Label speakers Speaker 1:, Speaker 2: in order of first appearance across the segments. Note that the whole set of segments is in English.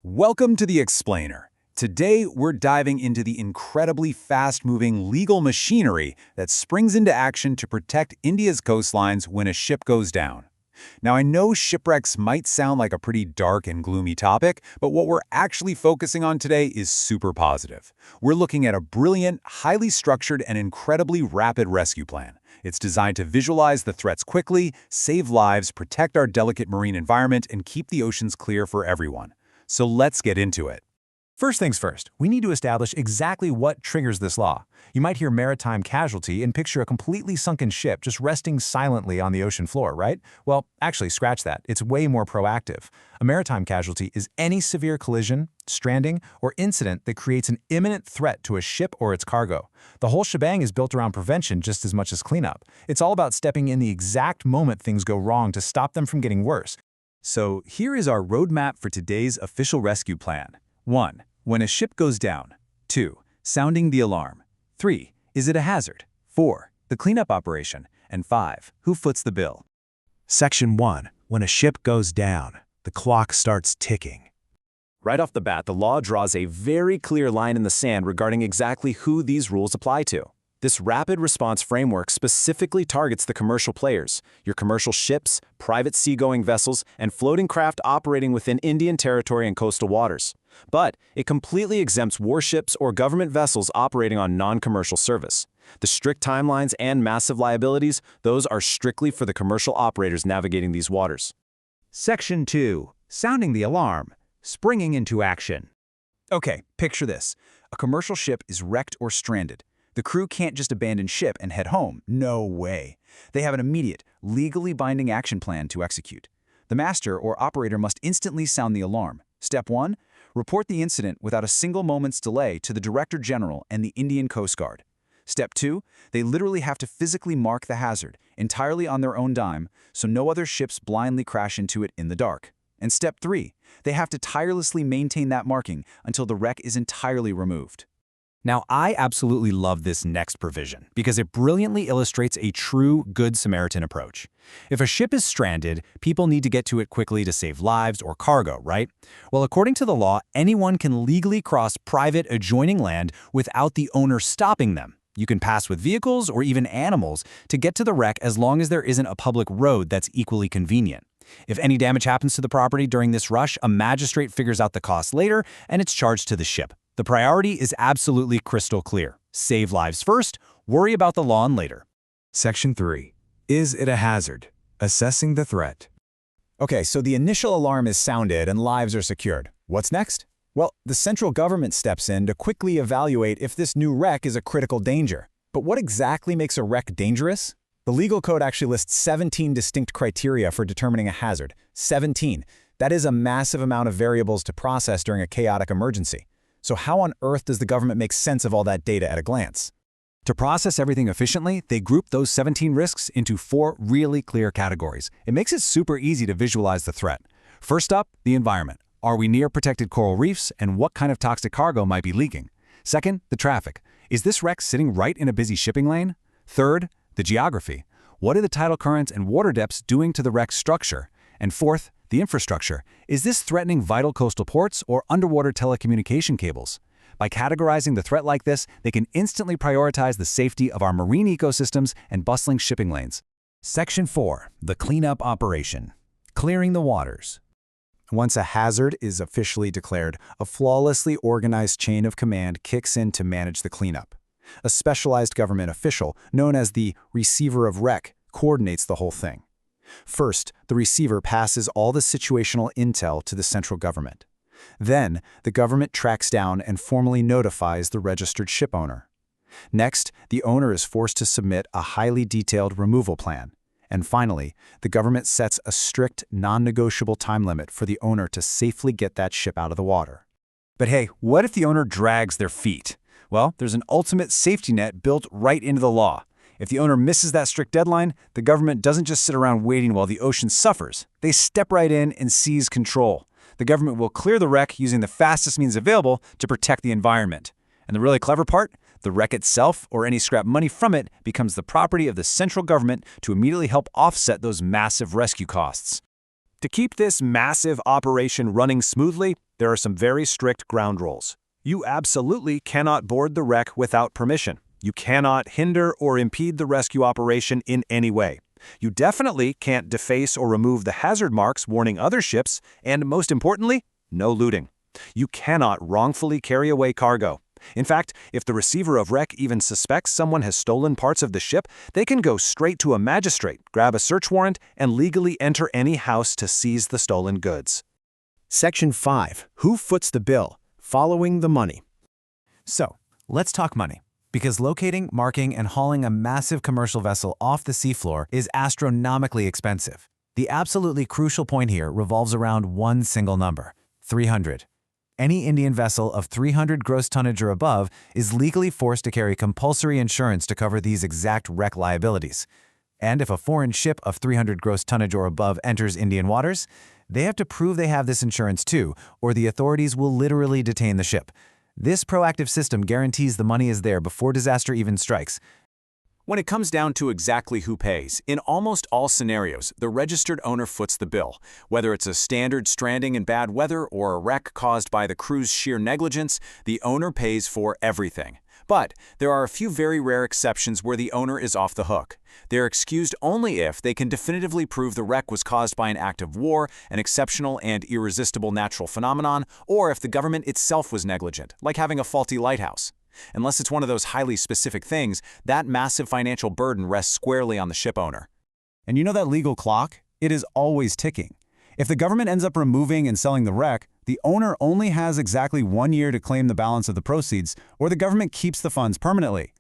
Speaker 1: Welcome to The Explainer. Today, we're diving into the incredibly fast-moving legal machinery that springs into action to protect India's coastlines when a ship goes down. Now, I know shipwrecks might sound like a pretty dark and gloomy topic, but what we're actually focusing on today is super positive. We're looking at a brilliant, highly structured, and incredibly rapid rescue plan. It's designed to visualize the threats quickly, save lives, protect our delicate marine environment, and keep the oceans clear for everyone. So let's get into it.
Speaker 2: First things first, we need to establish exactly what triggers this law. You might hear maritime casualty and picture a completely sunken ship just resting silently on the ocean floor, right? Well, actually, scratch that. It's way more proactive. A maritime casualty is any severe collision, stranding, or incident that creates an imminent threat to a ship or its cargo. The whole shebang is built around prevention just as much as cleanup. It's all about stepping in the exact moment things go wrong to stop them from getting worse.
Speaker 1: So here is our roadmap for today's official rescue plan. 1. When a ship goes down. 2. Sounding the alarm. 3. Is it a hazard? 4. The cleanup operation. And 5. Who foots the bill?
Speaker 3: Section 1. When a ship goes down, the clock starts ticking.
Speaker 4: Right off the bat, the law draws a very clear line in the sand regarding exactly who these rules apply to. This rapid response framework specifically targets the commercial players, your commercial ships, private seagoing vessels, and floating craft operating within Indian territory and coastal waters. But it completely exempts warships or government vessels operating on non-commercial service. The strict timelines and massive liabilities, those are strictly for the commercial operators navigating these waters.
Speaker 1: Section 2. Sounding the alarm. Springing into action. Okay, picture this. A commercial ship is wrecked or stranded. The crew can't just abandon ship and head home. No way. They have an immediate, legally binding action plan to execute. The master or operator must instantly sound the alarm. Step 1. Report the incident without a single moment's delay to the Director General and the Indian Coast Guard. Step 2. They literally have to physically mark the hazard, entirely on their own dime, so no other ships blindly crash into it in the dark. And Step 3. They have to tirelessly maintain that marking until the wreck is entirely removed.
Speaker 2: Now, I absolutely love this next provision because it brilliantly illustrates a true Good Samaritan approach. If a ship is stranded, people need to get to it quickly to save lives or cargo, right? Well, according to the law, anyone can legally cross private adjoining land without the owner stopping them. You can pass with vehicles or even animals to get to the wreck as long as there isn't a public road that's equally convenient. If any damage happens to the property during this rush, a magistrate figures out the cost later and it's charged to the ship. The priority is absolutely crystal clear. Save lives first, worry about the law later.
Speaker 3: Section 3. Is it a hazard? Assessing the threat.
Speaker 5: Okay, so the initial alarm is sounded and lives are secured. What's next? Well, the central government steps in to quickly evaluate if this new wreck is a critical danger. But what exactly makes a wreck dangerous? The legal code actually lists 17 distinct criteria for determining a hazard. 17. That is a massive amount of variables to process during a chaotic emergency. So how on earth does the government make sense of all that data at a glance?
Speaker 1: To process everything efficiently, they group those 17 risks into 4 really clear categories. It makes it super easy to visualize the threat. First up, the environment. Are we near protected coral reefs, and what kind of toxic cargo might be leaking? Second, the traffic. Is this wreck sitting right in a busy shipping lane? Third, the geography. What are the tidal currents and water depths doing to the wreck's structure? And fourth, the infrastructure. Is this threatening vital coastal ports or underwater telecommunication cables? By categorizing the threat like this, they can instantly prioritize the safety of our marine ecosystems and bustling shipping lanes.
Speaker 3: Section 4. The cleanup operation. Clearing the waters.
Speaker 5: Once a hazard is officially declared, a flawlessly organized chain of command kicks in to manage the cleanup. A specialized government official, known as the receiver of wreck, coordinates the whole thing. First, the receiver passes all the situational intel to the central government. Then, the government tracks down and formally notifies the registered ship owner. Next, the owner is forced to submit a highly detailed removal plan. And finally, the government sets a strict, non-negotiable time limit for the owner to safely get that ship out of the water.
Speaker 1: But hey, what if the owner drags their feet? Well, there's an ultimate safety net built right into the law. If the owner misses that strict deadline, the government doesn't just sit around waiting while the ocean suffers. They step right in and seize control. The government will clear the wreck using the fastest means available to protect the environment. And the really clever part? The wreck itself, or any scrap money from it, becomes the property of the central government to immediately help offset those massive rescue costs.
Speaker 2: To keep this massive operation running smoothly, there are some very strict ground rules. You absolutely cannot board the wreck without permission. You cannot hinder or impede the rescue operation in any way. You definitely can't deface or remove the hazard marks warning other ships, and most importantly, no looting. You cannot wrongfully carry away cargo. In fact, if the receiver of wreck even suspects someone has stolen parts of the ship, they can go straight to a magistrate, grab a search warrant, and legally enter any house to seize the stolen goods.
Speaker 3: Section 5. Who foots the bill? Following the money.
Speaker 2: So, let's talk money. Because locating, marking, and hauling a massive commercial vessel off the seafloor is astronomically expensive. The absolutely crucial point here revolves around one single number: 300. Any Indian vessel of 300 gross tonnage or above is legally forced to carry compulsory insurance to cover these exact wreck liabilities. And if a foreign ship of 300 gross tonnage or above enters Indian waters, they have to prove they have this insurance too, or the authorities will literally detain the ship. This proactive system guarantees the money is there before disaster even strikes.
Speaker 4: When it comes down to exactly who pays, in almost all scenarios, the registered owner foots the bill. Whether it's a standard stranding in bad weather or a wreck caused by the crew's sheer negligence, the owner pays for everything. But there are a few very rare exceptions where the owner is off the hook. They're excused only if they can definitively prove the wreck was caused by an act of war, an exceptional and irresistible natural phenomenon, or if the government itself was negligent, like having a faulty lighthouse. Unless it's one of those highly specific things, that massive financial burden rests squarely on the ship owner.
Speaker 1: And you know that legal clock? It is always ticking. If the government ends up removing and selling the wreck, the owner only has exactly 1 year to claim the balance of the proceeds, or the government keeps the funds permanently.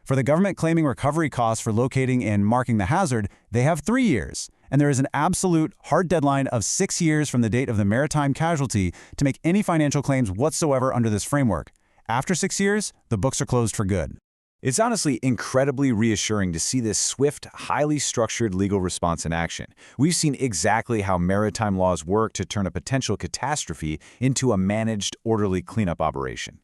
Speaker 1: For the government claiming recovery costs for locating and marking the hazard, they have 3 years, and there is an absolute hard deadline of 6 years from the date of the maritime casualty to make any financial claims whatsoever under this framework. After 6 years, the books are closed for good.
Speaker 5: It's honestly incredibly reassuring to see this swift, highly structured legal response in action. We've seen exactly how maritime laws work to turn a potential catastrophe into a managed, orderly cleanup operation.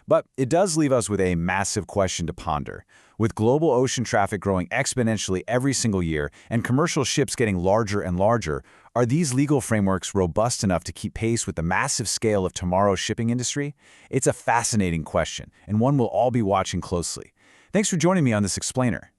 Speaker 5: But it does leave us with a massive question to ponder. With global ocean traffic growing exponentially every single year and commercial ships getting larger and larger, are these legal frameworks robust enough to keep pace with the massive scale of tomorrow's shipping industry? It's a fascinating question, and one we'll all be watching closely. Thanks for joining me on this explainer.